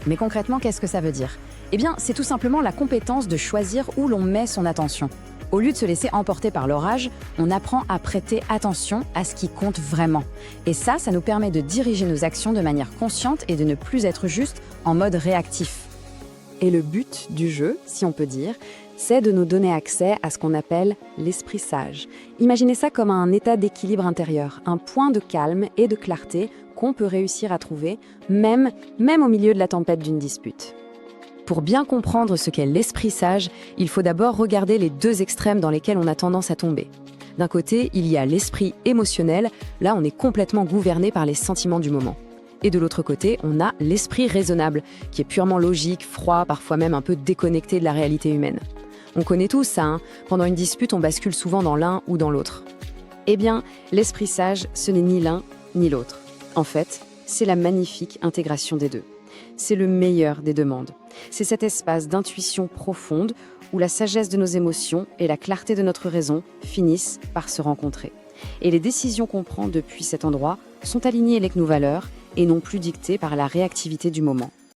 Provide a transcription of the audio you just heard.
Mais concrètement, qu'est-ce que ça veut dire? Eh bien, c'est tout simplement la compétence de choisir où l'on met son attention. Au lieu de se laisser emporter par l'orage, on apprend à prêter attention à ce qui compte vraiment. Et ça nous permet de diriger nos actions de manière consciente et de ne plus être juste en mode réactif. Et le but du jeu, si on peut dire, c'est de nous donner accès à ce qu'on appelle l'esprit sage. Imaginez ça comme un état d'équilibre intérieur, un point de calme et de clarté qu'on peut réussir à trouver, même au milieu de la tempête d'une dispute. Pour bien comprendre ce qu'est l'esprit sage, il faut d'abord regarder les deux extrêmes dans lesquels on a tendance à tomber. D'un côté, il y a l'esprit émotionnel, là on est complètement gouverné par les sentiments du moment. Et de l'autre côté, on a l'esprit raisonnable, qui est purement logique, froid, parfois même un peu déconnecté de la réalité humaine. On connaît tous ça, hein. Pendant une dispute, on bascule souvent dans l'un ou dans l'autre. Eh bien, l'esprit sage, ce n'est ni l'un ni l'autre. En fait, c'est la magnifique intégration des deux. C'est le meilleur des deux mondes. C'est cet espace d'intuition profonde où la sagesse de nos émotions et la clarté de notre raison finissent par se rencontrer. Et les décisions qu'on prend depuis cet endroit sont alignées avec nos valeurs et non plus dictées par la réactivité du moment.